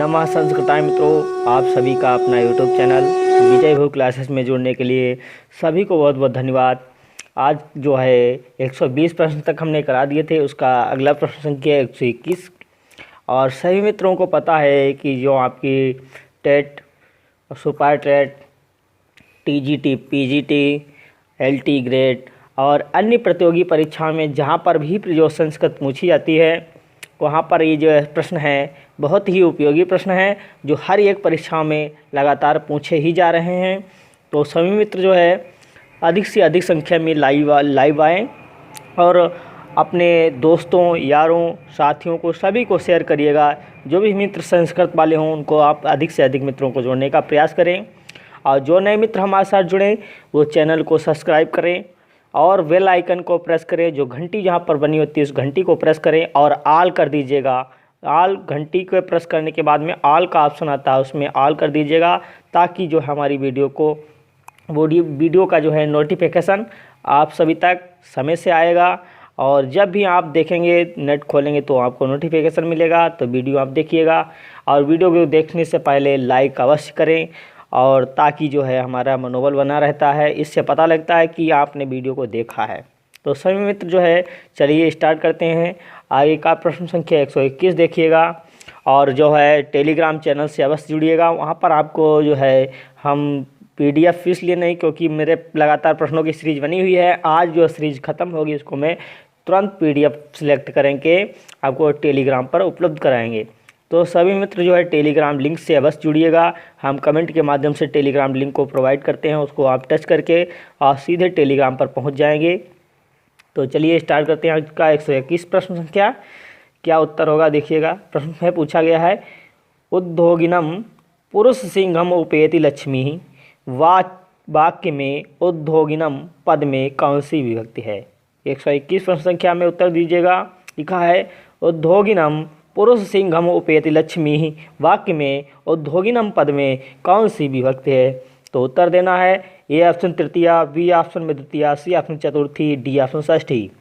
नमः संस्कृताय मित्रों, आप सभी का अपना यूट्यूब चैनल विजय भू क्लासेस में जुड़ने के लिए सभी को बहुत बहुत धन्यवाद। आज जो है 120 प्रश्न तक हमने करा दिए थे, उसका अगला प्रश्न संख्या 121। और सभी मित्रों को पता है कि जो आपकी TET, super TET, TGT, PGT, LT grade और अन्य प्रतियोगी परीक्षाओं में जहाँ पर भी जो संस्कृत पूछी जाती है, वहाँ पर ये जो प्रश्न है बहुत ही उपयोगी प्रश्न है, जो हर एक परीक्षाओं में लगातार पूछे ही जा रहे हैं। तो सभी मित्र जो है अधिक से अधिक संख्या में लाइव आएँ और अपने दोस्तों, यारों, साथियों को सभी को शेयर करिएगा। जो भी मित्र संस्कृत वाले हों उनको आप अधिक से अधिक मित्रों को जोड़ने का प्रयास करें। और जो नए मित्र हमारे साथ जुड़ें वो चैनल को सब्सक्राइब करें और बेल आइकन को प्रेस करें। जो घंटी जहाँ पर बनी होती है उस घंटी को प्रेस करें और ऑल कर दीजिएगा। ऑल घंटी को प्रेस करने के बाद में ऑल का ऑप्शन आता है, उसमें ऑल कर दीजिएगा, ताकि जो हमारी वीडियो का जो है नोटिफिकेशन आप सभी तक समय से आएगा। और जब भी आप देखेंगे, नेट खोलेंगे तो आपको नोटिफिकेशन मिलेगा, तो वीडियो आप देखिएगा। और वीडियो को देखने से पहले लाइक अवश्य करें, और ताकि जो है हमारा मनोबल बना रहता है, इससे पता लगता है कि आपने वीडियो को देखा है। तो सभी मित्र जो है चलिए स्टार्ट करते हैं। आगे का प्रश्न संख्या 121 देखिएगा। और जो है टेलीग्राम चैनल से अवश्य जुड़िएगा, वहाँ पर आपको जो है हम PDF इसलिए नहीं, क्योंकि मेरे लगातार प्रश्नों की सीरीज बनी हुई है। आज जो सीरीज ख़त्म होगी उसको मैं तुरंत PDF सिलेक्ट करके आपको टेलीग्राम पर उपलब्ध कराएंगे। तो सभी मित्र जो है टेलीग्राम लिंक से अवश्य जुड़िएगा। हम कमेंट के माध्यम से टेलीग्राम लिंक को प्रोवाइड करते हैं, उसको आप टच करके आप सीधे टेलीग्राम पर पहुंच जाएंगे। तो चलिए स्टार्ट करते हैं आज का 121 प्रश्न संख्या। क्या उत्तर होगा देखिएगा। प्रश्न में पूछा गया है, उद्योगिनम पुरुष सिंहम उपेति लक्ष्मी, वाक्य में उद्योगिनम पद में कौन सी विभक्ति है। 121 प्रश्न संख्या में उत्तर दीजिएगा। लिखा है उद्योगिनम पुरुष सिंहम उपेति लक्ष्मी, वाक्य में उद्योगिनम पद में कौन सी विभक्ति है। तो उत्तर देना है ए ऑप्शन तृतीया, बी ऑप्शन में द्वितीया, सी ऑप्शन चतुर्थी, डी ऑप्शन षष्ठी।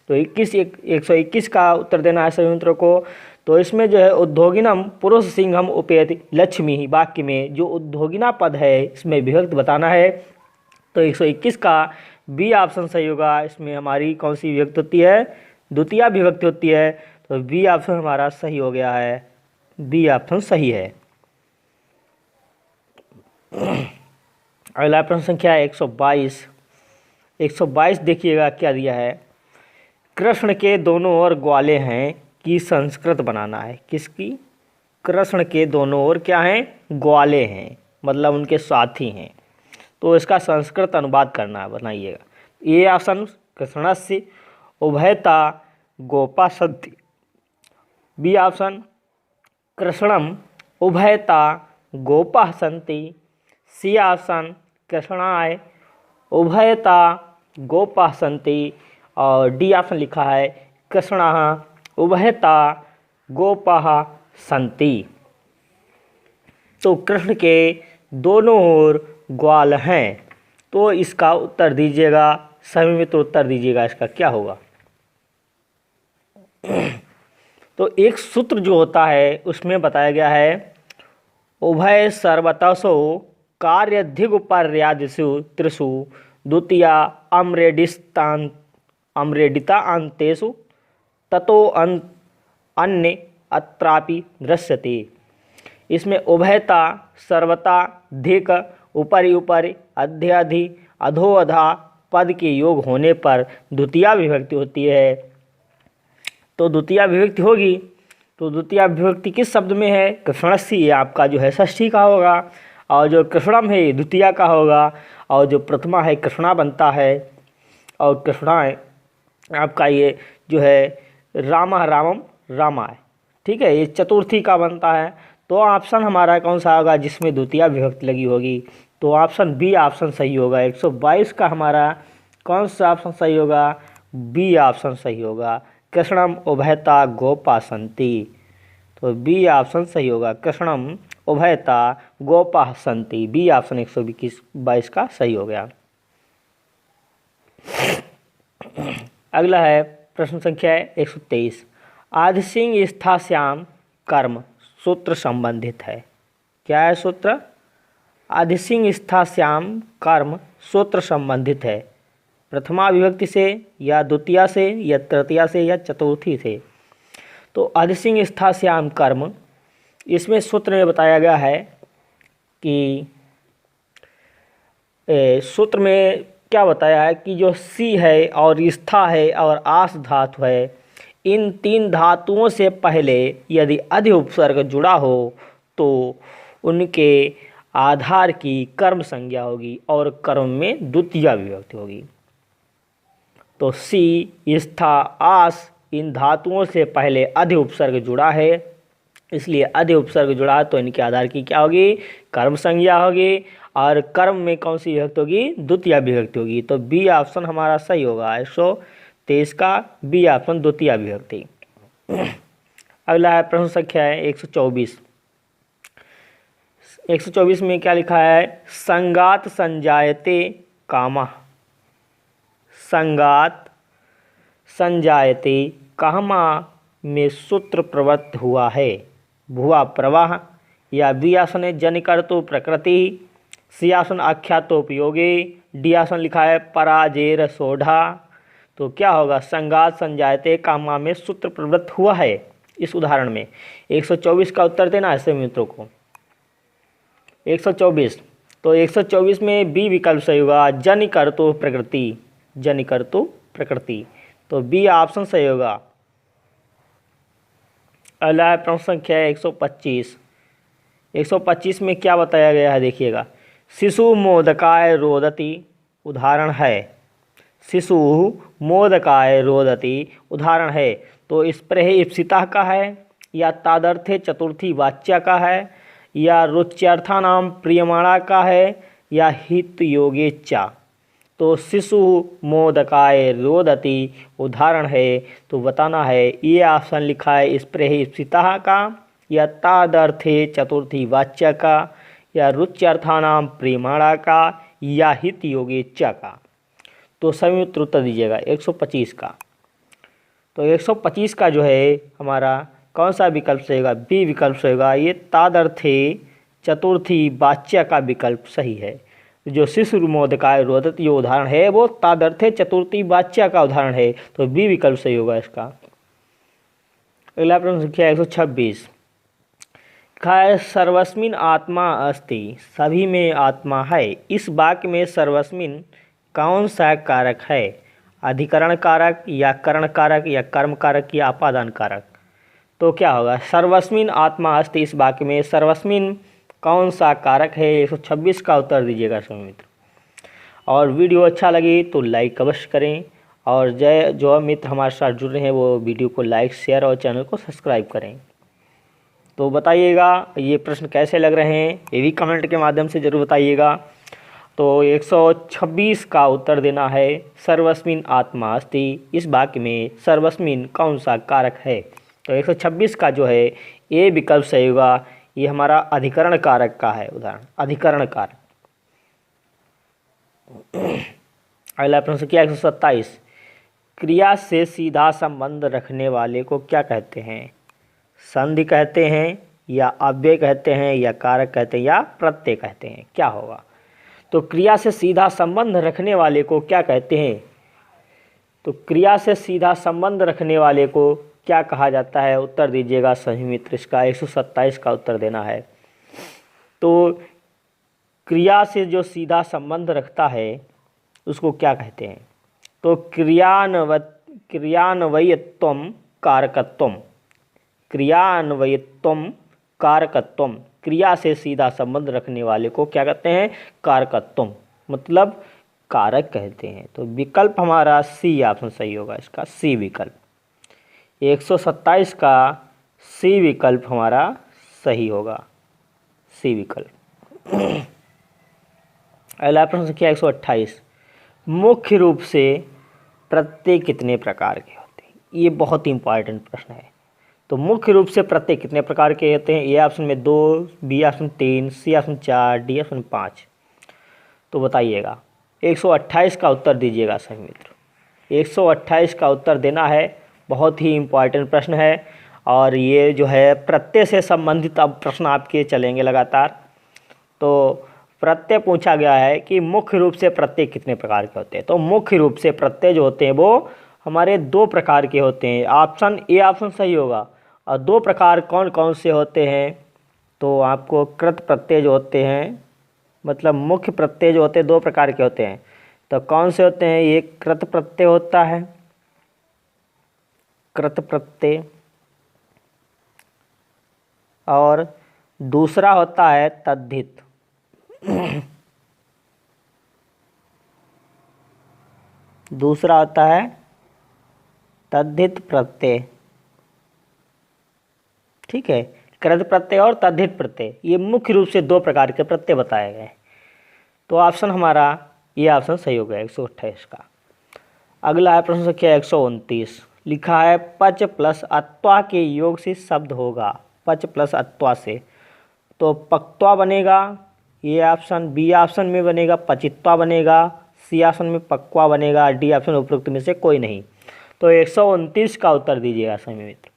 तो 121 का उत्तर देना है सभी मित्रों को। तो इसमें जो है उद्योगिनम पुरुष सिंहम उपेति लक्ष्मी, वाक्य में जो उद्योगिना पद है इसमें विभक्ति बताना है। तो 121 का बी ऑप्शन सही होगा। इसमें हमारी कौन सी विभक्ति होती है, द्वितीया विभक्ति होती है। तो बी ऑप्शन हमारा सही हो गया है, बी ऑप्शन सही है। अगला प्रश्न संख्या 122 देखिएगा क्या दिया है। कृष्ण के दोनों ओर ग्वाले हैं की संस्कृत बनाना है। किसकी? कृष्ण के दोनों ओर क्या हैं? ग्वाले हैं, मतलब उनके साथी हैं। तो इसका संस्कृत अनुवाद करना है, बनाइएगा। ए ऑप्शन कृष्णस्य उभयता गोपा सन्ति, बी ऑप्शन कृष्णम उभयता गोपा सन्ति, सी ऑप्शन कृष्णाय उभयता गोपा सन्ति, और डी ऑप्शन लिखा है कृष्णा उभयता गोपा सन्ति। तो कृष्ण के दोनों ओर ग्वाल हैं, तो इसका उत्तर दीजिएगा। सभी मित्र उत्तर दीजिएगा, इसका क्या होगा। तो एक सूत्र जो होता है उसमें बताया गया है, उभय सर्वतसो कार्यधिगुपर्यादिषु त्रिषु द्वितीया अम्रेडिता अंतेषु ततो अन्य अत्रापि दृश्यते। इसमें उभयता, सर्वता, धिक, ऊपरी ऊपरी, अध्य अधि, अधो अधा पद के योग होने पर द्वितीया विभक्ति होती है। तो द्वितीया विभक्ति होगी, तो द्वितीया विभक्ति किस शब्द में है? कृष्णस्य, ये आपका जो है षष्ठी का होगा। और जो कृष्णम है ये द्वितीया का होगा। और जो प्रथमा है कृष्णा बनता है। और कृष्णा है आपका ये जो है रामा रामम रामाय, ठीक है, ये चतुर्थी का बनता है। तो ऑप्शन हमारा कौन सा होगा जिसमें द्वितीया विभक्ति लगी होगी? तो ऑप्शन बी ऑप्शन सही होगा। 122 का हमारा कौन सा ऑप्शन सही होगा? बी ऑप्शन सही होगा, कृष्णम उभयता गोपा सन्ति। तो बी ऑप्शन सही होगा, कृष्णम उभयता गोपा सन्ति। बी ऑप्शन 122 का सही हो गया। अगला है प्रश्न संख्या 123। आधि सिंह स्थास्याम कर्म सूत्र संबंधित है। क्या है सूत्र? अधिसिंग स्थास्याम कर्म सूत्र संबंधित है। प्रथमा विभक्ति से या द्वितीया से या तृतीया से या चतुर्थी से। तो अधिसिंग स्थास्याम कर्म, इसमें सूत्र में बताया गया है कि सूत्र में क्या बताया है कि जो सी है और स्था है और आस धातु है, इन तीन धातुओं से पहले यदि अधि उपसर्ग जुड़ा हो तो उनके आधार की कर्म संज्ञा होगी और कर्म में द्वितीया विभक्ति होगी। तो सी, स्था, आस, इन धातुओं से पहले अधि उपसर्ग जुड़ा है, इसलिए अधि उपसर्ग जुड़ा तो इनके आधार की क्या होगी? कर्म संज्ञा होगी। और कर्म में कौन सी विभक्ति होगी? द्वितीया विभक्ति होगी। तो बी ऑप्शन हमारा सही होगा। 123 का बी ऑप्शन द्वितीया विभक्ति। अगला है प्रश्न संख्या है 124। 124 में क्या लिखा है? संगात संजायते कामः। संगात संजायते कामः में सूत्र प्रवृत्त हुआ है। भुआ प्रवाह या बी आसन है जनिकर्तु प्रकृति, सी आसन आख्यातोपयोगी, डी आसन लिखा है पराजेर सोढ़ा। तो क्या होगा? संगात संजायते कामा में सूत्र प्रवृत्त हुआ है इस उदाहरण में। 124 का उत्तर देना है सभी मित्रों को। 124, तो 124 में बी विकल्प सही होगा, जनिकर्तु प्रकृति। जनिकर्तु प्रकृति, तो बी ऑप्शन सही होगा। अगला प्रश्न संख्या है 125। 125 में क्या बताया गया है देखिएगा। शिशु मोदकाय रोदति उदाहरण है। शिशु मोदकाय रोदति उदाहरण है। तो इस पर इप्सिता का है या तादर्थे चतुर्थी वाच्य का है या रुच्यर्थानाम प्रियमाणा का है या हित योगेच्चा। तो शिशु मोदकाय रोदति उदाहरण है, तो बताना है ये ऑप्शन लिखा है इस पर इप्सिता का या तादर्थे चतुर्थी वाच्य का या रुच्यर्थानाम प्रेमाणा का या हित योगेच्चा का। तो सभी उत्तर दीजिएगा 125 का। तो 125 का जो है हमारा कौन सा विकल्प सही होगा? बी विकल्प सही होगा। ये तादर्थे चतुर्थी वाच्य का विकल्प सही है। जो शिशु मोदकाय रोदति ये उदाहरण है वो तादर्थे चतुर्थी वाच्य का उदाहरण है, तो बी विकल्प सही होगा इसका। अगला प्रश्न संख्या 126। सर्वस्मिन आत्मा अस्ति, सभी में आत्मा है। इस वाक्य में सर्वस्मिन कौन सा कारक है? अधिकरण कारक या करण कारक या कर्म कारक या अपादान कारक। तो क्या होगा? सर्वस्मिन आत्मा अस्ति, इस वाक्य में सर्वस्मिन कौन सा कारक है? 126 का उत्तर दीजिएगा सभी मित्र। और वीडियो अच्छा लगे तो लाइक अवश्य करें और जो मित्र हमारे साथ जुड़ रहे हैं वो वीडियो को लाइक, शेयर और चैनल को सब्सक्राइब करें। तो बताइएगा ये प्रश्न कैसे लग रहे हैं, ये भी कमेंट के माध्यम से ज़रूर बताइएगा। तो 126 का उत्तर देना है सर्वस्मिन आत्मा अस्ति, इस वाक्य में सर्वस्मिन कौन सा कारक है? तो 126 का जो है ये विकल्प सही होगा। ये हमारा अधिकरण कारक का है उदाहरण, अधिकरण कारक। अगला प्रश्न क्या 127। क्रिया से सीधा संबंध रखने वाले को क्या कहते हैं? संधि कहते हैं या अव्यय कहते हैं या कारक कहते हैं या प्रत्यय कहते हैं, क्या होगा? तो क्रिया से सीधा संबंध रखने वाले को क्या कहते हैं? तो क्रिया से सीधा संबंध रखने वाले को क्या कहा जाता है? उत्तर दीजिएगा सभी मित्र। इसका 127 का उत्तर देना है। तो क्रिया से जो सीधा संबंध रखता है उसको क्या कहते हैं? तो क्रियान्वयत्वम कारकत्वम। क्रियान्वयत्वम कारकत्वम, क्रिया से सीधा संबंध रखने वाले को क्या कहते हैं? कारकत्वम, मतलब कारक कहते हैं। तो विकल्प हमारा सी ऑप्शन सही होगा इसका, सी विकल्प। 127 का सी विकल्प हमारा सही होगा, सी विकल्प। अगला प्रश्न संख्या 128। मुख्य रूप से प्रत्यय कितने प्रकार के होते हैं? ये बहुत ही इंपॉर्टेंट प्रश्न है। तो मुख्य रूप से प्रत्यय कितने प्रकार के होते हैं? ए ऑप्शन में 2, B option 3, C option 4, D option 5। तो बताइएगा 128 का उत्तर दीजिएगा सभी मित्र। 128 का उत्तर देना है, बहुत ही इम्पॉर्टेंट प्रश्न है और ये जो है प्रत्यय से संबंधित अब प्रश्न आपके चलेंगे लगातार। तो प्रत्यय पूछा गया है कि मुख्य रूप से प्रत्यय कितने प्रकार के होते हैं। तो मुख्य रूप से प्रत्यय जो होते हैं वो हमारे 2 प्रकार के होते हैं। ऑप्शन ए ऑप्शन सही होगा। और 2 प्रकार कौन कौन से होते हैं? तो आपको कृत प्रत्यय जो होते हैं, मतलब मुख्य प्रत्यय जो होते हैं 2 प्रकार के होते हैं। तो कौन से होते हैं? एक कृत प्रत्यय होता है, कृत प्रत्यय, और दूसरा होता है तद्धित। दूसरा होता है तद्धित प्रत्यय। ठीक है, कृत प्रत्यय और तद्धित प्रत्यय, ये मुख्य रूप से 2 प्रकार के प्रत्यय बताए गए। तो ऑप्शन हमारा ये ऑप्शन सही हो गया 128 का। अगला है प्रश्न संख्या 129। लिखा है पच प्लस अत्वा के योग से शब्द होगा। पच प्लस अत्वा से, तो पक्त्वा बनेगा, ये ऑप्शन। बी ऑप्शन में बनेगा पचित्वा बनेगा, सी ऑप्शन में पक्वा बनेगा, डी ऑप्शन उपरोक्त में से कोई नहीं। तो 129 का उत्तर दीजिएगा सभी मित्र।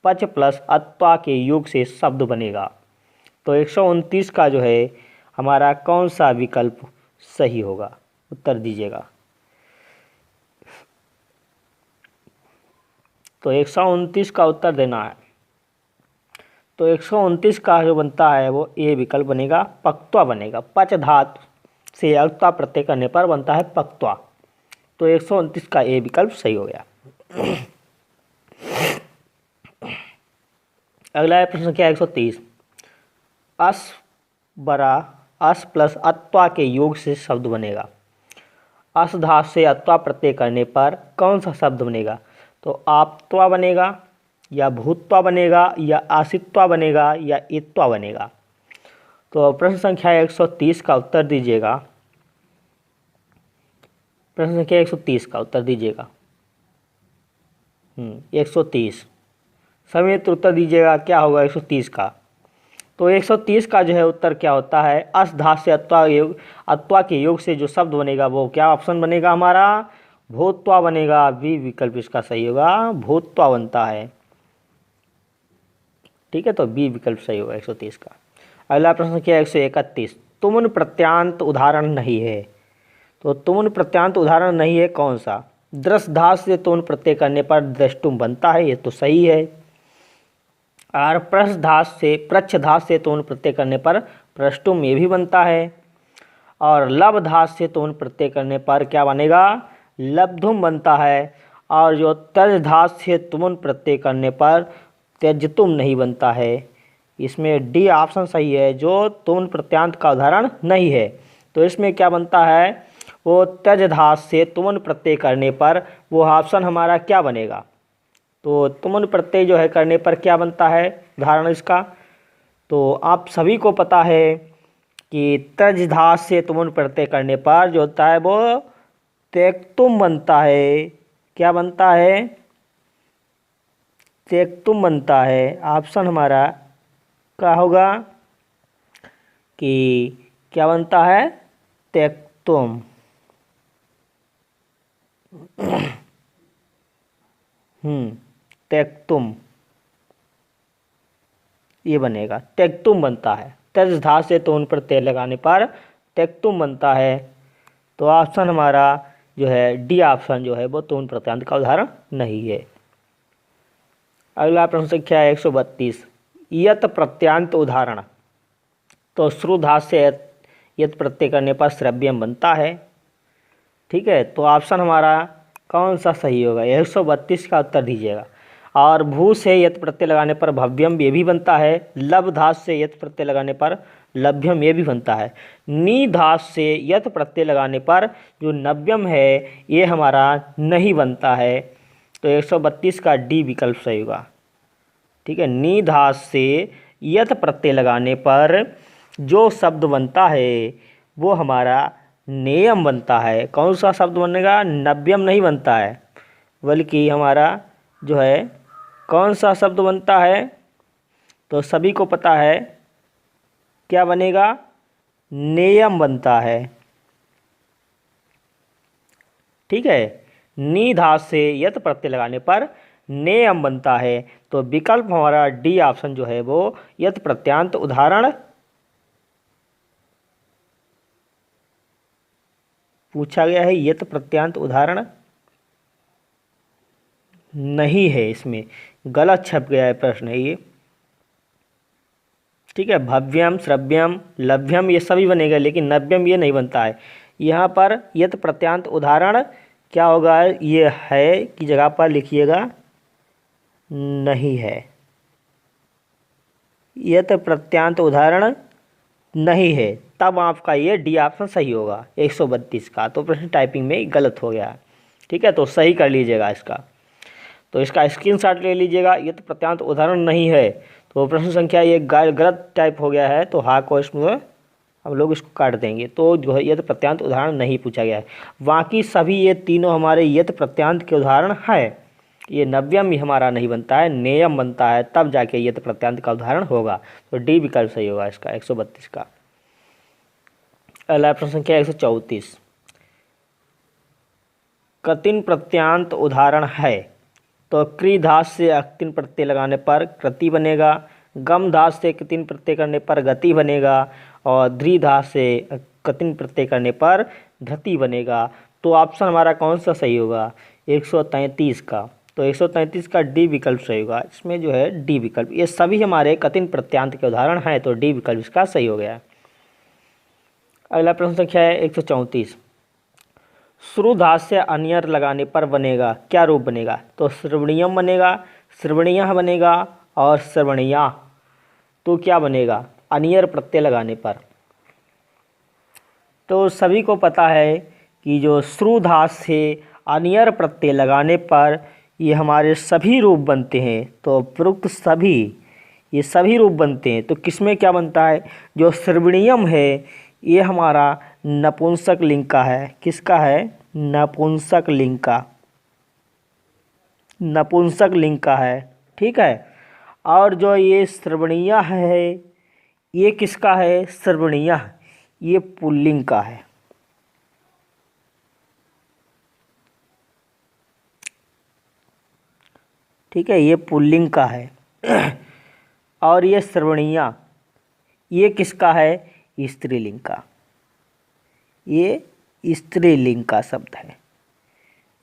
पच प्लस अत्वा के योग से शब्द बनेगा। तो 129 का जो है हमारा कौन सा विकल्प सही होगा? उत्तर दीजिएगा। तो 129 का उत्तर देना है। तो 129 का जो बनता है वो ए विकल्प बनेगा, पक्त्वा बनेगा। पच धातु से अक्त्वा प्रत्यय करने पर बनता है पक्त्वा। तो 129 का ए विकल्प सही हो गया। अगला है प्रश्न संख्या 130। अस बरा अस प्लस अत्वा के योग से शब्द बनेगा। अस धातु से अत्वा प्रत्यय करने पर कौन सा शब्द बनेगा? तो आप्त्वा बनेगा, या भूत्वा बनेगा, या आसित्वा बनेगा, या इत्वा बनेगा। तो प्रश्न संख्या 130 का उत्तर दीजिएगा। प्रश्न संख्या 130 का उत्तर दीजिएगा। 130 सभी मित्र उत्तर दीजिएगा, क्या होगा 130 का? तो 130 का जो है उत्तर क्या होता है? अस धातु से अत्वा के योग से जो शब्द बनेगा वो क्या ऑप्शन बनेगा हमारा? भूत्वा बनेगा। बी विकल्प इसका सही होगा, भूत्वा बनता है। ठीक है, तो बी विकल्प सही होगा 130 का। अगला प्रश्न संख्या 131। तुमुन प्रत्यांत उदाहरण नहीं है। तो तुमुन प्रत्यांत उदाहरण नहीं है कौन सा? दृश धातु से तुमुन प्रत्यय करने पर द्रष्टुम बनता है, ये तो सही है। और प्रच्छ धातु से तुमुन प्रत्यय करने पर प्रष्टुम, ये भी बनता है। और लब धातु से तुमुन प्रत्यय करने पर क्या बनेगा? लब्धुम बनता है। और जो तज धातु से तुमुन प्रत्यय करने पर त्यजतुम नहीं बनता है। इसमें डी ऑप्शन सही है, जो तुमुन प्रत्यांत का उदाहरण नहीं है। तो इसमें क्या बनता है? वो तज धातु से तुमुन प्रत्यय करने पर वो ऑप्शन हमारा क्या बनेगा? तो तुमुन प्रत्यय जो है करने पर क्या बनता है उदाहरण इसका? तो आप सभी को पता है कि तज धातु से तुमुन प्रत्यय करने पर जो होता है वो त्यक्तुम बनता है। क्या बनता है? त्यक्तुम बनता है। ऑप्शन हमारा क्या होगा कि क्या बनता है? त्यक्तुम। त्यक्तुम ये बनेगा, त्यक्तुम बनता है। तज धातु से तुमुन प्रत्यय लगाने पर त्यक्तुम बनता है। तो ऑप्शन हमारा जो है डी ऑप्शन जो है वो तुमुन प्रत्यांत का उदाहरण नहीं है। अगला प्रश्न संख्या 132। यत प्रत्यांत उदाहरण। तो श्रु धातु से यत प्रत्यय करने पर श्रव्यम बनता है। ठीक है, तो ऑप्शन हमारा कौन सा सही होगा? 132 का उत्तर दीजिएगा। और भू से यत प्रत्यय लगाने पर भव्यम, ये भी बनता है। लब धातु से यत प्रत्यय लगाने पर लभ्यम, ये भी बनता है। नी धातु से यत प्रत्यय लगाने पर जो नव्यम है ये हमारा नहीं बनता है। तो 132 का डी विकल्प सही होगा। ठीक है, नी धातु से यत प्रत्यय लगाने पर जो शब्द बनता है वो हमारा नेयम बनता है। कौन सा शब्द बनेगा? नव्यम नहीं बनता है, बल्कि हमारा जो है कौन सा शब्द बनता है? तो सभी को पता है क्या बनेगा? नेयम बनता है। ठीक है, नी धातु से यत प्रत्यय लगाने पर नेयम बनता है। तो विकल्प हमारा डी ऑप्शन जो है वो यत प्रत्यांत उदाहरण पूछा गया है, यत प्रत्यांत उदाहरण नहीं है, इसमें गलत छप गया है प्रश्न है ये। ठीक है, भव्यम, श्रव्यम, लभ्यम ये सभी बनेगा, लेकिन नव्यम ये नहीं बनता है। यहाँ पर यत प्रत्यांत उदाहरण क्या होगा, ये है की जगह पर लिखिएगा नहीं है, यत प्रत्यांत उदाहरण नहीं है, तब आपका ये डी ऑप्शन सही होगा 132 का। तो प्रश्न टाइपिंग में गलत हो गया। ठीक है, तो सही कर लीजिएगा इसका। तो इसका स्क्रीनशॉट ले लीजिएगा। ये तो प्रत्यांत उदाहरण नहीं है, तो प्रश्न संख्या ये गलत टाइप हो गया है, तो हाँ को इसमें हम लोग इसको काट देंगे। तो जो है ये तो प्रत्यांत उदाहरण नहीं पूछा गया है। बाकी सभी ये तीनों हमारे यत प्रत्यांत के उदाहरण है। ये नव्यम ही हमारा नहीं बनता है, नेयम बनता है, तब जाके यत प्रत्यांत का उदाहरण होगा। तो डी विकल्प सही होगा इसका 132 का। अगला प्रश्न संख्या 134, कृतिन प्रत्यांत उदाहरण है। तो क्री धास से अक्तिन प्रत्यय लगाने पर कृति बनेगा, गम धास से कृतिन प्रत्यय करने पर गति बनेगा, और द्रि धास से कृतिन प्रत्यय करने पर धति बनेगा। तो ऑप्शन हमारा कौन सा सही होगा, 133 का। तो 133 का डी विकल्प सही होगा। इसमें जो है डी विकल्प, ये सभी हमारे कृतिन प्रत्यांत के उदाहरण हैं, तो डी विकल्प इसका सही हो गया। अगला प्रश्न संख्या है 134, श्रुधास से अनियर लगाने पर बनेगा, क्या रूप बनेगा। तो श्रवणीयम बनेगा, श्रवणीय बनेगा और श्रवणीया। तो क्या बनेगा, अनियर प्रत्यय लगाने पर। तो सभी को पता है कि जो श्रुधास से अनियर प्रत्यय लगाने पर ये हमारे सभी रूप बनते हैं। तो उपरोक्त सभी ये सभी रूप बनते हैं। तो किसमें क्या बनता है, जो श्रवणीयम है ये हमारा नपुंसक लिंग का है। किसका है, नपुंसक लिंग का, नपुंसक लिंग का है। ठीक है, और जो ये श्रवणीय है ये किसका है, श्रवणीय ये पुल्लिंग का है। ठीक है, ये पुल्लिंग का है। और ये श्रवणीय ये किसका है, स्त्रीलिंग का, ये स्त्रीलिंग का शब्द है,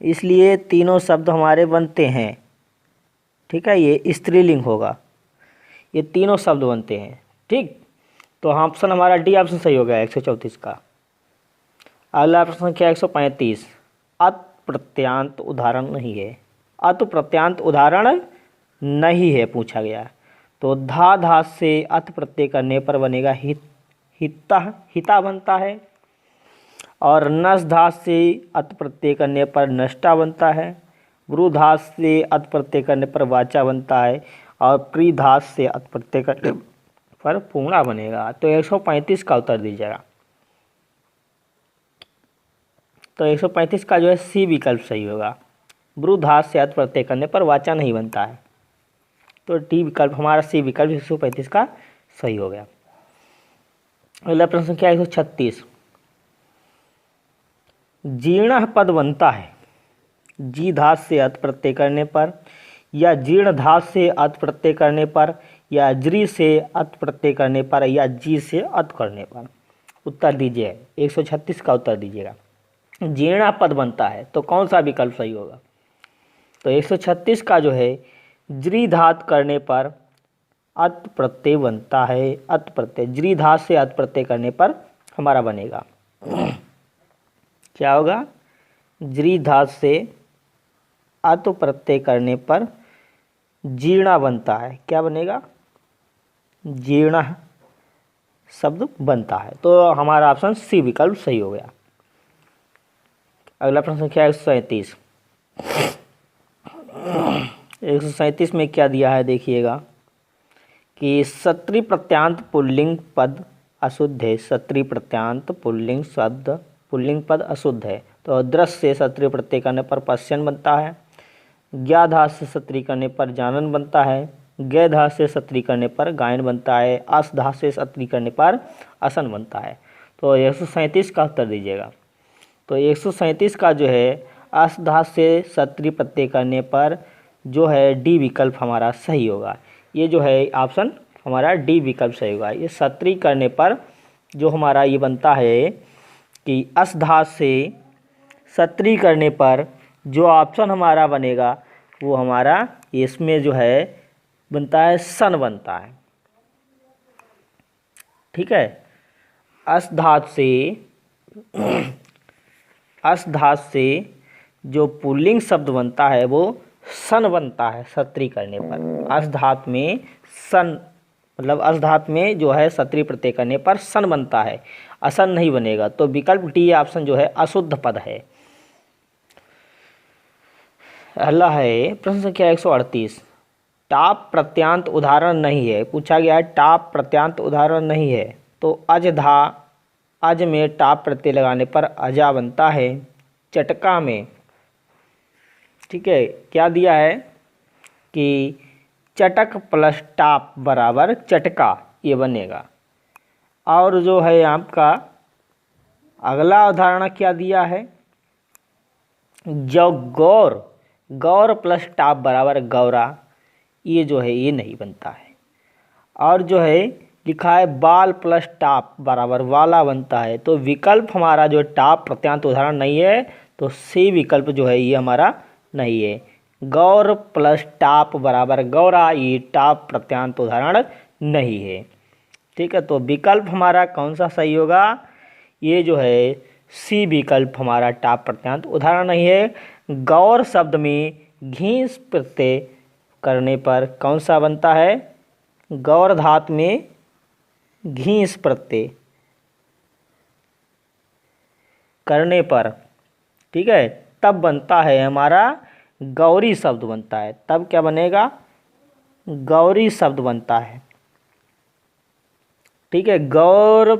इसलिए तीनों शब्द हमारे बनते हैं। ठीक है, ये स्त्रीलिंग होगा, ये तीनों शब्द बनते हैं। ठीक, तो ऑप्शन हमारा डी ऑप्शन सही हो गया 134 का। अगला प्रश्न क्या 135, अत प्रत्यांत उदाहरण नहीं है, अत प्रत्यांत उदाहरण नहीं है पूछा गया। तो धा धास से अत प्रत्यय करने पर बनेगा हिता, हिता बनता है, और नस धास से अत प्रत्यय करने पर नष्टा बनता है, वृधास से अत प्रत्यय करने पर वाचा बनता है, और प्रीधास से अत प्रत्यय करने पर पूर्णा बनेगा। तो 135 का उत्तर दीजिएगा। तो 135 का जो है सी विकल्प सही होगा। वृधास से अत प्रत्यय करने पर वाचा नहीं बनता है, तो डी विकल्प हमारा सी विकल्प 135 का सही हो गया। अगला प्रश्न संख्या 136, जीर्ण पद बनता है जी धास से अत प्रत्यय करने पर, या जीर्ण धास से अत प्रत्यय करने पर, या ज्री से अत प्रत्यय करने पर, या जी से अत करने पर। उत्तर दीजिए, 136 का उत्तर दीजिएगा। जीर्ण पद बनता है तो कौन सा विकल्प सही होगा। तो 136 का जो है ज्री धात करने पर अत प्रत्यय बनता है, अत प्रत्यय ज्री धात से अत प्रत्यय करने पर हमारा बनेगा क्या होगा, ज्री धात से अत प्रत्यय करने पर जीर्णा बनता है। क्या बनेगा, जीर्ण शब्द बनता है। तो हमारा ऑप्शन सी विकल्प सही हो गया। अगला प्रश्न संख्या 137, 137 में क्या दिया है देखिएगा कि सत्री प्रत्यांत पुल्लिंग पद अशुद्ध है। सत्री प्रत्यांत पुल्लिंग शब्द पुल्लिंग पद अशुद्ध है। तो दृश्य से सत्री प्रत्यय करने पर पश्यन बनता है, ज्ञाधा से सत्री करने पर जानन बनता है, गैधा से सत्री करने पर गायन बनता है, असधा से सत्री करने पर असन बनता है। तो 137 का उत्तर दीजिएगा। तो 137 का जो है असधा से सत्री प्रत्यय करने पर जो है डी विकल्प हमारा सही होगा। ये जो है ऑप्शन हमारा डी विकल्प सही होगा। ये सत्री करने पर जो हमारा ये बनता है कि अस धातु से सत्री करने पर जो ऑप्शन हमारा बनेगा वो हमारा इसमें जो है बनता है सन बनता है। ठीक है, अस धातु से जो पुल्लिंग शब्द बनता है वो सन बनता है सत्री करने पर। अस धातु में सन मतलब अस धातु में जो है सत्री प्रत्यय करने पर सन बनता है, असन नहीं बनेगा। तो विकल्प डी ऑप्शन जो है अशुद्ध पद है। अगला है प्रश्न संख्या 138। टाप प्रत्यांत उदाहरण नहीं है। पूछा गया है टाप प्रत्यांत उदाहरण नहीं है। तो अज में टाप प्रत्यय लगाने पर अजा बनता है। चटका में, ठीक है, क्या दिया है कि चटक प्लस टाप बराबर चटका, ये बनेगा। और जो है आपका अगला उदाहरण क्या दिया है, जो गौर प्लस टाप बराबर गौरा, ये जो है ये नहीं बनता है। और जो है लिखा है बाल प्लस टाप बराबर वाला बनता है। तो विकल्प हमारा जो टाप प्रत्यांत उदाहरण नहीं है, तो सी विकल्प जो है ये हमारा नहीं है। गौर प्लस टाप बराबर गौरा, ये टाप प्रत्यांत उदाहरण नहीं है। ठीक है, तो विकल्प हमारा कौन सा सही होगा, ये जो है सी विकल्प हमारा टाप प्रत्यांत उदाहरण नहीं है। गौर शब्द में घीस प्रत्यय करने पर कौन सा बनता है, गौर धातु में घीस प्रत्यय करने पर, ठीक है, तब बनता है हमारा गौरी शब्द बनता है। तब क्या बनेगा, गौरी शब्द बनता है। ठीक है, गौर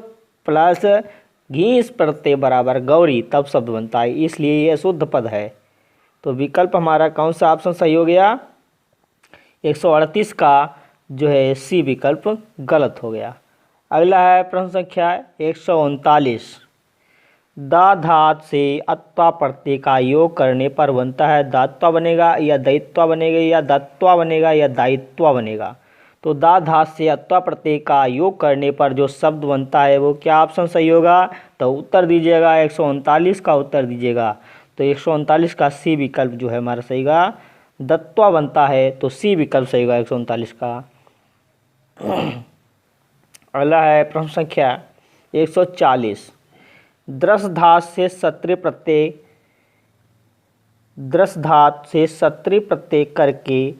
प्लस घीस प्रत्यय बराबर गौरी, तब शब्द बनता है, इसलिए ये शुद्ध पद है। तो विकल्प हमारा कौन सा ऑप्शन सही हो गया, 138 का जो है सी विकल्प गलत हो गया। अगला है प्रश्न संख्या 139। दा धातु से अत्वा प्रत्यय का योग करने पर बनता है दात्वा बनेगा या दैत्वा बनेगा या दत्वा बनेगा या दायित्वा बनेगा। तो दा धातु से अत्वा प्रत्यय का योग करने पर जो शब्द बनता है वो क्या ऑप्शन सही होगा, तो उत्तर दीजिएगा 139 का उत्तर दीजिएगा। तो 139 का सी विकल्प जो है हमारा सही होगा, दत्वा बनता है, तो सी विकल्प सही होगा 139 का। अगला है प्रश्न संख्या 140। द्रस धातु से सत्री प्रत्यय करके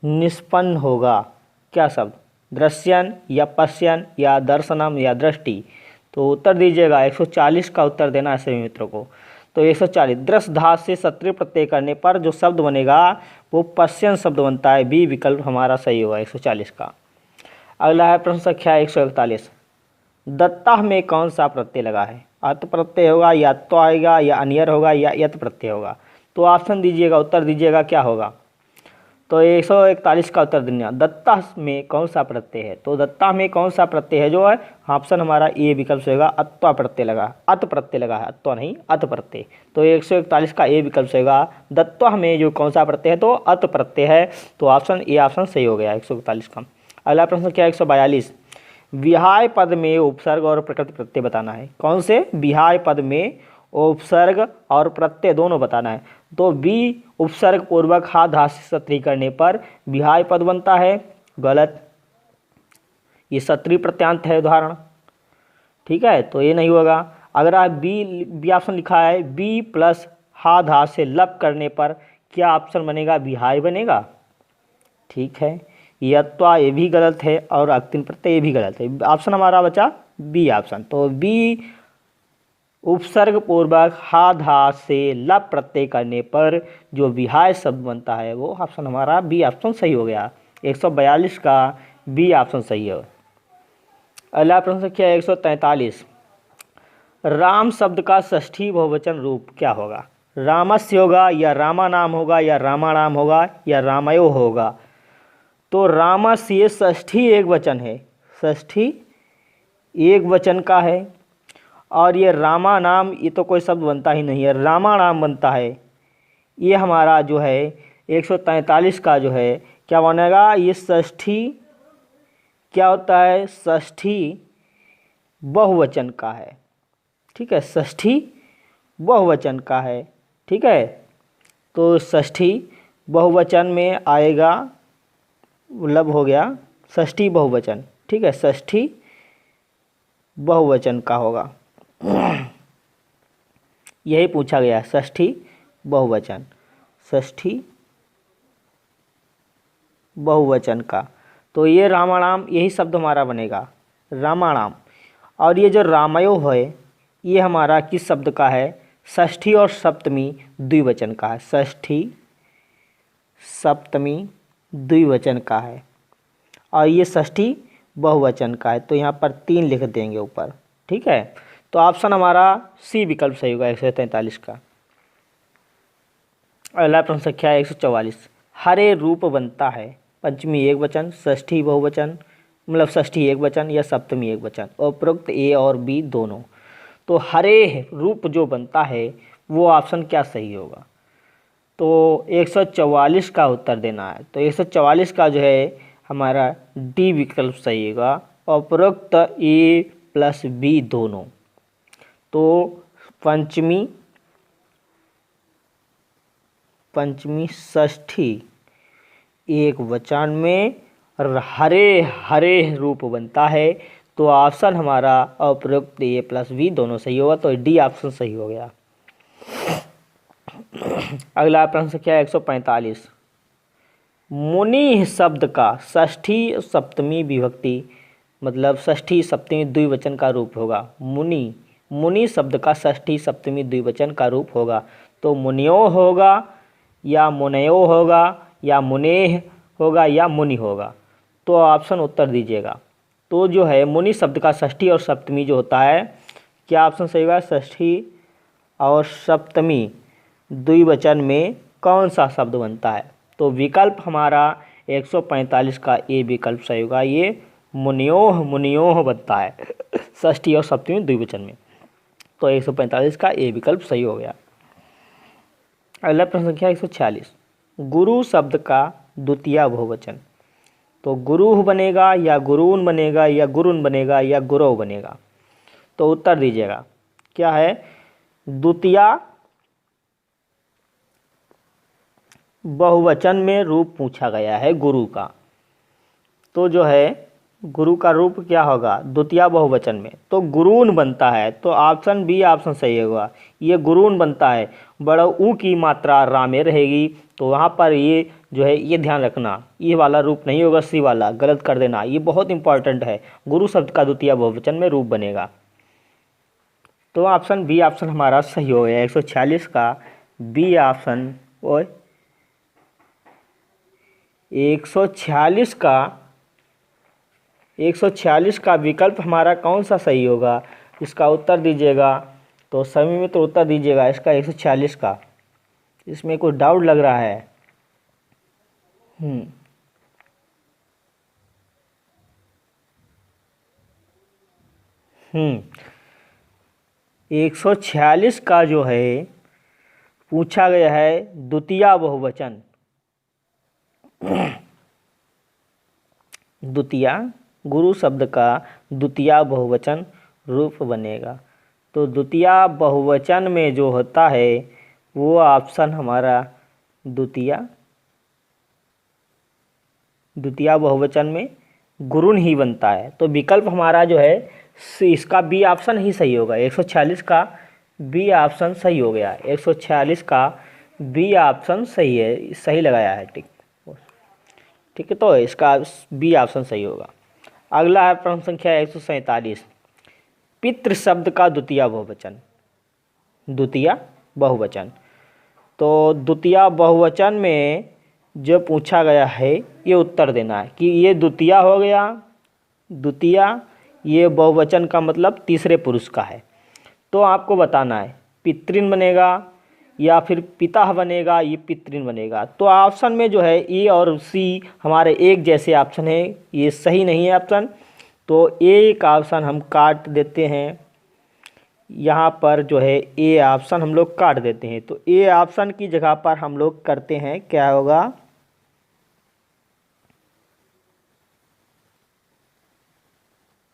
निष्पन्न होगा क्या शब्द, दृश्यन या पश्यन या दर्शनम या दृष्टि। तो उत्तर दीजिएगा, 140 का उत्तर देना है सभी मित्रों को। तो 140 द्रस धातु से सत्री प्रत्यय करने पर जो शब्द बनेगा वो पश्यन शब्द बनता है, बी विकल्प हमारा सही होगा 140 का। अगला है प्रश्न संख्या 141। दत्ता में कौन सा प्रत्यय लगा है, अत प्रत्यय होगा या तो आएगा या अनियर होगा या यत प्रत्यय होगा। तो ऑप्शन दीजिएगा, उत्तर दीजिएगा क्या होगा। तो 141 का उत्तर देना, दत्ता में कौन सा प्रत्यय है। तो दत्ता में कौन सा प्रत्यय है जो है, ऑप्शन हमारा ए विकल्प से होगा, अत्वा प्रत्यय लगा, अत प्रत्यय लगा है, अत्वा नहीं अत प्रत्यय। तो 141 का ए विकल्प से होगा, दत्ता में जो कौन सा प्रत्यय है तो अत प्रत्यय है। तो ऑप्शन ए ऑप्शन सही हो गया 141 का। अगला प्रश्न क्या 142। विहाय पद में उपसर्ग और प्रकृति प्रत्यय बताना है। कौन से, विहाय पद में उपसर्ग और प्रत्यय दोनों बताना है। तो बी उपसर्ग पूर्वक हा धातु से सत्री करने पर विहाय पद बनता है, गलत, ये सत्री प्रत्यांत है उदाहरण। ठीक है, तो ये नहीं होगा। अगर आप बी ऑप्शन लिखा है, बी प्लस हा धातु से लप करने पर क्या ऑप्शन बनेगा, विहाय बनेगा। ठीक है, यत्वा ये भी गलत है और अक्तिन प्रत्यय ये भी गलत है। ऑप्शन हमारा बचा बी ऑप्शन। तो बी उपसर्ग पूर्वक हा धातु से लप प्रत्यय करने पर जो विहाय शब्द बनता है वो ऑप्शन हमारा बी ऑप्शन सही हो गया। 142 का बी ऑप्शन सही है। अगला प्रश्न संख्या 143। राम शब्द का षष्ठी बहुवचन रूप क्या होगा, रामस्य होगा या रामा नाम होगा या रामाणाम होगा या रामयो होगा। तो रामस्य ये षष्ठी एक वचन है, षष्ठी एक वचन का है। और ये रामा नाम ये तो कोई शब्द बनता ही नहीं है, रामा नाम बनता है। ये हमारा जो है 143 का जो है क्या बनेगा, ये षष्ठी क्या होता है, षष्ठी बहुवचन का है। ठीक है, षष्ठी बहुवचन का है। ठीक है, तो षष्ठी बहुवचन में आएगा, मतलब हो गया षष्ठी बहुवचन। ठीक है, षष्ठी बहुवचन का होगा, यही पूछा गया, षष्ठी बहुवचन, षष्ठी बहुवचन का। तो ये रामाणाम, यही शब्द हमारा बनेगा रामाणाम। और ये जो रामयो है ये हमारा किस शब्द का है, षष्ठी और सप्तमी द्विवचन का है, षष्ठी सप्तमी द्विवचन का है। और ये षष्ठी बहुवचन का है, तो यहाँ पर 3 लिख देंगे ऊपर। ठीक है, तो ऑप्शन हमारा सी विकल्प सही होगा 143 का। अगला प्रश्न संख्या 144, हरे रूप बनता है पंचमी एक वचन, षष्ठी बहुवचन, मतलब षष्ठी एक वचन या सप्तमी एक वचन, उपरोक्त ए और बी दोनों। तो हरे रूप जो बनता है वो ऑप्शन क्या सही होगा, तो 144 का उत्तर देना है। तो 144 का जो है हमारा डी विकल्प सही होगा, उपरोक्त ए प्लस बी दोनों। तो पंचमी षष्ठी एक वचन में हरे हरे रूप बनता है, तो ऑप्शन हमारा उपरोक्त ए प्लस बी दोनों सही होगा, तो डी ऑप्शन सही हो गया। अगला प्रश्न संख्या 145, मुनि शब्द का षष्ठी सप्तमी विभक्ति, मतलब षष्ठी सप्तमी द्विवचन का रूप होगा। मुनि शब्द का षष्ठी सप्तमी द्विवचन का रूप होगा, तो मुनियो होगा या मुनयो होगा या मुनेह होगा या मुनि होगा, तो ऑप्शन उत्तर दीजिएगा। तो जो है मुनि शब्द का षष्ठी और सप्तमी जो होता है, क्या ऑप्शन सही होगा, षष्ठी और सप्तमी द्विवचन में कौन सा शब्द बनता है, तो विकल्प हमारा 145 का ए विकल्प सही होगा, ये मुनियोह बनता है षष्ठी और सप्तमी द्विवचन में, तो 145 का ए विकल्प सही हो गया। अगला प्रश्न संख्या 146, गुरु शब्द का द्वितीय बहुवचन, तो गुरु बनेगा या गुरून बनेगा या गुरुन बनेगा या गुरव बनेगा, तो उत्तर दीजिएगा। क्या है, द्वितीय बहुवचन में रूप पूछा गया है गुरु का, तो जो है गुरु का रूप क्या होगा द्वितीय बहुवचन में, तो गुरून बनता है, तो ऑप्शन बी ऑप्शन सही होगा, ये गुरून बनता है। बड़ा ऊ की मात्रा रा में रहेगी, तो वहाँ पर ये जो है ये ध्यान रखना, ये वाला रूप नहीं होगा, सी वाला गलत कर देना, ये बहुत इंपॉर्टेंट है। गुरु शब्द का द्वितीय बहुवचन में रूप बनेगा, तो ऑप्शन बी ऑप्शन हमारा सही हो गया। 146 का बी ऑप्शन और 146 का विकल्प हमारा कौन सा सही होगा, इसका उत्तर दीजिएगा। तो सभी में तो उत्तर दीजिएगा इसका 146 का, इसमें कोई डाउट लग रहा है। 146 का जो है पूछा गया है द्वितीय बहुवचन, द्वितीय गुरु शब्द का द्वितीय बहुवचन रूप बनेगा, तो द्वितीय बहुवचन में जो होता है वो ऑप्शन हमारा द्वितीय बहुवचन में गुरुन ही बनता है, तो विकल्प हमारा जो है इसका बी ऑप्शन ही सही होगा। 146 का बी ऑप्शन सही हो गया, 146 का बी ऑप्शन सही है, सही लगाया है। ठीक है, तो इसका बी ऑप्शन सही होगा। अगला है प्रश्न संख्या 147, पितृ शब्द का द्वितीय बहुवचन, तो द्वितीय बहुवचन में जो पूछा गया है ये उत्तर देना है कि ये द्वितीय हो गया, द्वितीय ये बहुवचन का मतलब तीसरे पुरुष का है, तो आपको बताना है पितृन बनेगा या फिर पिता बनेगा, ये पितृन बनेगा। तो ऑप्शन में जो है ए और सी हमारे एक जैसे ऑप्शन है, ये सही नहीं है ऑप्शन, तो एक ऑप्शन हम काट देते हैं, यहाँ पर जो है ए ऑप्शन हम लोग काट देते हैं। तो ए ऑप्शन की जगह पर हम लोग करते हैं, क्या होगा,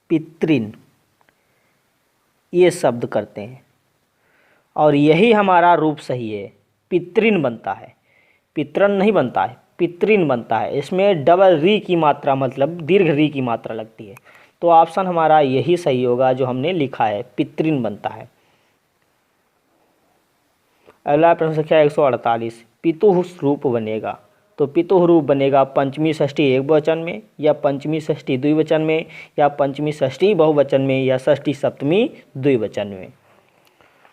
पितृन, ये शब्द करते हैं और यही हमारा रूप सही है। पितृन बनता है, पितरन नहीं बनता है, पितृन बनता है। इसमें डबल री की मात्रा, मतलब दीर्घ री की मात्रा लगती है। तो ऑप्शन हमारा यही सही होगा जो हमने लिखा है, पितृन बनता है। अगला प्रश्न संख्या 148, पितुः रूप बनेगा। तो पितुः रूप बनेगा पंचमी षष्ठी एक वचन में, या पंचमी षष्ठी द्विवचन में, या पंचमी षष्ठी बहुवचन में, या षष्ठी सप्तमी द्विवचन में।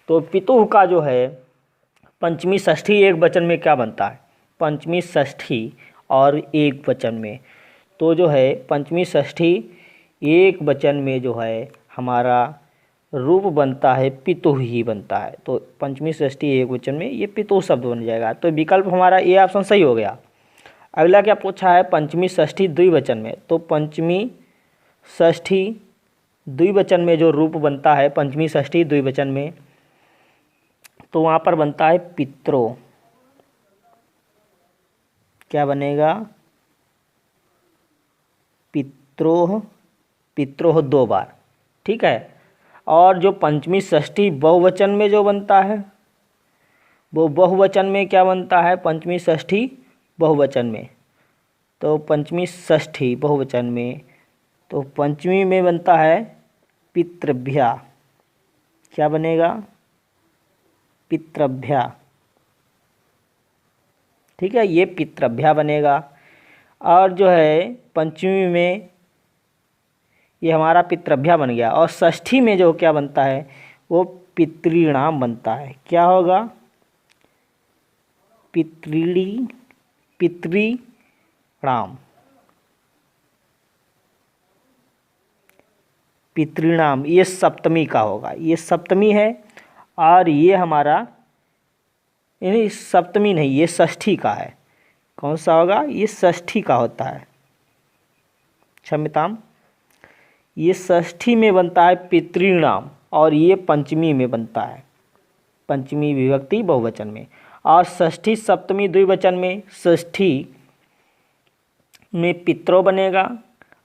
तो पितुः का जो है पंचमी षष्ठी एक वचन में क्या बनता है, पंचमी षष्ठी और एक वचन में। तो जो है पंचमी षष्ठी एक वचन में जो है हमारा रूप बनता है, पितुः ही बनता है। तो पंचमी षष्ठी एक वचन में ये पितुः शब्द बन जाएगा। तो विकल्प हमारा ए ऑप्शन सही हो गया। अगला क्या पूछा है, पंचमी षष्ठी द्विवचन में। तो पंचमी षष्ठी द्विवचन में जो रूप बनता है पंचमी षष्ठी द्विवचन में, तो वहाँ पर बनता है पित्रो। क्या बनेगा, पित्रोह, पित्रोह दो बार, ठीक है। और जो पंचमी षष्ठी बहुवचन में जो बनता है, वो बहुवचन में क्या बनता है, पंचमी षष्ठी बहुवचन में। तो पंचमी षष्ठी बहुवचन में, तो पंचमी में बनता है पितृभ्या। क्या बनेगा, पितृभ्या, ठीक है, ये पितृभ्या बनेगा। और जो है पंचमी में ये हमारा पितृभ्या बन गया। और षष्ठी में जो क्या बनता है, वो पितृणाम बनता है। क्या होगा, पितृणाम, पितृणाम, ये सप्तमी का होगा, ये सप्तमी है। और ये हमारा यानी सप्तमी नहीं, ये षष्ठी का है। कौन सा होगा, ये षष्ठी का होता है, क्षम्यताम, ये षष्ठी में बनता है पितृणाम, और ये पंचमी में बनता है, पंचमी विभक्ति बहुवचन में। और षष्ठी सप्तमी द्विवचन में, षष्ठी में पित्रो बनेगा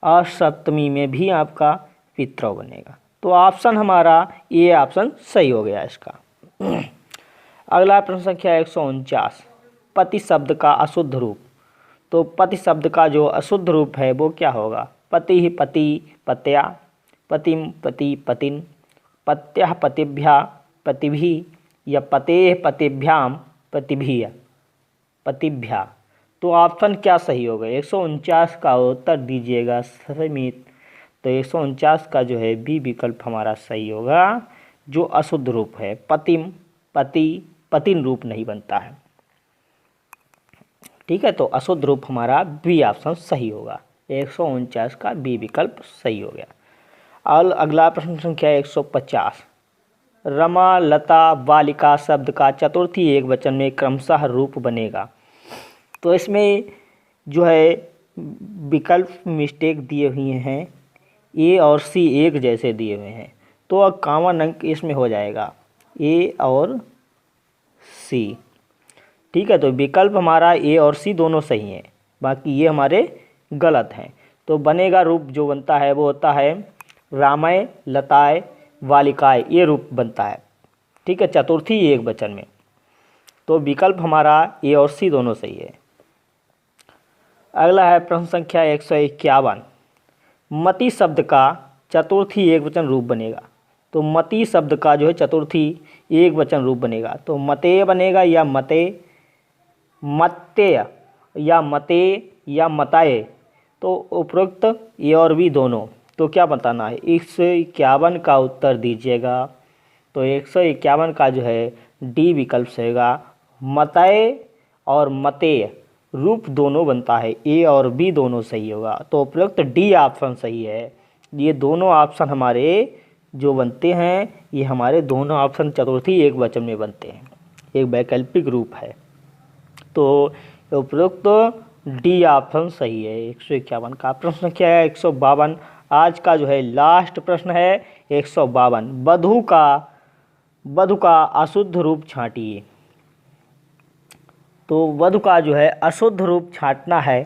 और सप्तमी में भी आपका पित्रो बनेगा। तो ऑप्शन हमारा ये ऑप्शन सही हो गया इसका। अगला प्रश्न संख्या 149, पति शब्द का अशुद्ध रूप। तो पति शब्द का जो अशुद्ध रूप है वो क्या होगा, पति ही पति पत्या, पतिम पति पतिन, पत्या पतिभ्या पतिभि, या पते पतिभ्याम पतिभिया पतिभ्या। तो ऑप्शन क्या सही होगा, 149 का उत्तर दीजिएगा समित। तो 149 का जो है बी विकल्प हमारा सही होगा, जो अशुद्ध रूप है। पतिम, पति, पतिन रूप नहीं बनता है, ठीक है। तो अशुद्ध रूप हमारा बी ऑप्शन सही होगा, 149 का बी विकल्प सही हो गया। और अगला प्रश्न संख्या 150, रमा लता बालिका शब्द का चतुर्थी एक वचन में क्रमशः रूप बनेगा। तो इसमें जो है विकल्प मिस्टेक दिए हुए हैं, ए और सी एक जैसे दिए हुए हैं। तो अब कॉमन अंक इसमें हो जाएगा ए और सी, ठीक है। तो विकल्प हमारा ए और सी दोनों सही हैं, बाकी ये हमारे गलत हैं। तो बनेगा रूप जो बनता है वो होता है रामय लताय बालिकाय, ये रूप बनता है, ठीक है, चतुर्थी एक वचन में। तो विकल्प हमारा ए और सी दोनों सही है। अगला है प्रश्न संख्या 151, मति शब्द का चतुर्थी एक वचन रूप बनेगा। तो मति शब्द का जो है चतुर्थी एक वचन रूप बनेगा। तो मते बनेगा या मते, मत्तेय या मते या मताए। तो उपरोक्त ए और बी दोनों, तो क्या बताना है, 151 का उत्तर दीजिएगा। तो 151 का जो है डी विकल्प से होगा, मताए और मतेय रूप दोनों बनता है, ए और बी दोनों सही होगा। तो उपरोक्त डी ऑप्शन सही है। ये दोनों ऑप्शन हमारे जो बनते हैं, ये हमारे दोनों ऑप्शन चतुर्थी एक वचन में बनते हैं, एक वैकल्पिक रूप है। तो उपरोक्त डी ऑप्शन सही है। 151 का प्रश्न संख्या है 152, आज का जो है लास्ट प्रश्न है 152, वधू का वधु का अशुद्ध रूप छांटिए। तो वधु का जो है अशुद्ध रूप छांटना है,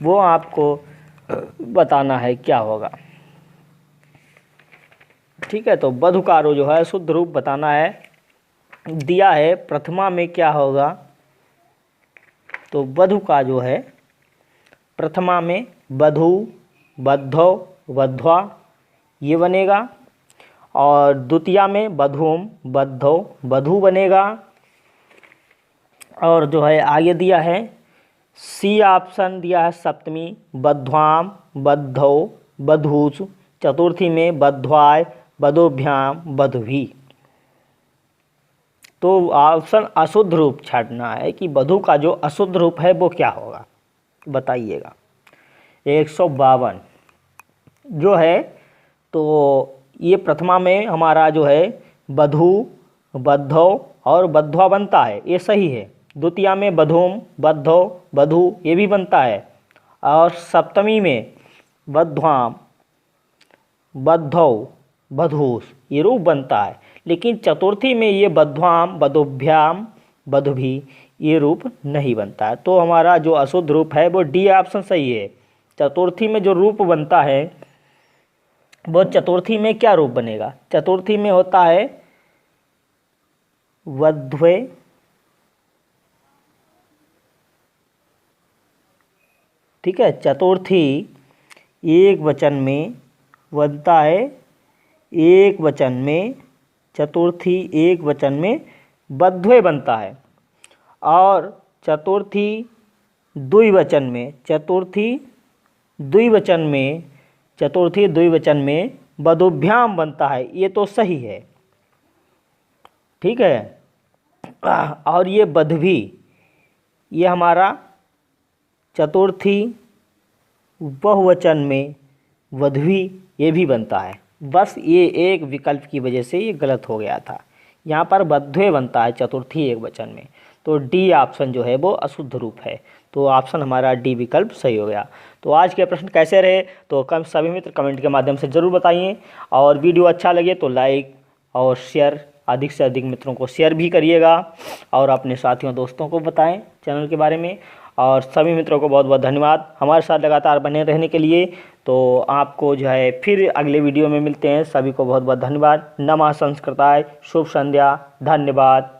वो आपको बताना है क्या होगा। ठीक है, तो वधु का जो है अशुद्ध रूप बताना है। दिया है प्रथमा में क्या होगा, तो वधु का जो है प्रथमा में वधू, वद्धौ, वध्वा ये बनेगा, और द्वितीया में वधूम, वद्धौ, वधू बनेगा। और जो है आगे दिया है सी ऑप्शन दिया है सप्तमी वध्वाम, वद्धौ, वधूस, चतुर्थी में वध्वाय, वधोभ्याम, वधुभी। तो ऑप्शन अशुद्ध रूप छांटना है कि वधु का जो अशुद्ध रूप है वो क्या होगा, बताइएगा। 152 जो है, तो ये प्रथमा में हमारा जो है वधू, वद्धौ और वध्वा बनता है, ये सही है। द्वितीया में वधूम, वद्धौ, वधू ये भी बनता है। और सप्तमी में वध्वाम, वद्धौ, वधूस ये रूप बनता है। लेकिन चतुर्थी में ये वध्वाम, वधोभ्याम, वधुभी ये रूप नहीं बनता है। तो हमारा जो अशुद्ध रूप है वो डी ऑप्शन सही है। चतुर्थी में जो रूप बनता है वो चतुर्थी में क्या रूप बनेगा, चतुर्थी में होता है वध्वे, ठीक है। चतुर्थी एक वचन में बनता है, एक वचन में, चतुर्थी एक वचन में वध्वे बनता है। और चतुर्थी द्विवचन में, चतुर्थी द्विवचन में, चतुर्थी द्विवचन में वधोभ्याम बनता है, ये तो सही है। ठीक है। और ये वधवी ये हमारा चतुर्थी बहुवचन में वधवी ये भी बनता है। बस ये एक विकल्प की वजह से ये गलत हो गया था। यहाँ पर वध्वे बनता है चतुर्थी एक वचन में। तो डी ऑप्शन जो है वो अशुद्ध रूप है। तो ऑप्शन हमारा डी विकल्प सही हो गया। तो आज के प्रश्न कैसे रहे तो सभी मित्र कमेंट के माध्यम से ज़रूर बताइए। और वीडियो अच्छा लगे तो लाइक और शेयर, अधिक से अधिक मित्रों को शेयर भी करिएगा और अपने साथियों दोस्तों को बताएं चैनल के बारे में। और सभी मित्रों को बहुत बहुत धन्यवाद हमारे साथ लगातार बने रहने के लिए। तो आपको जो है फिर अगले वीडियो में मिलते हैं। सभी को बहुत बहुत धन्यवाद। नमः संस्कृताय, शुभ संध्या, धन्यवाद।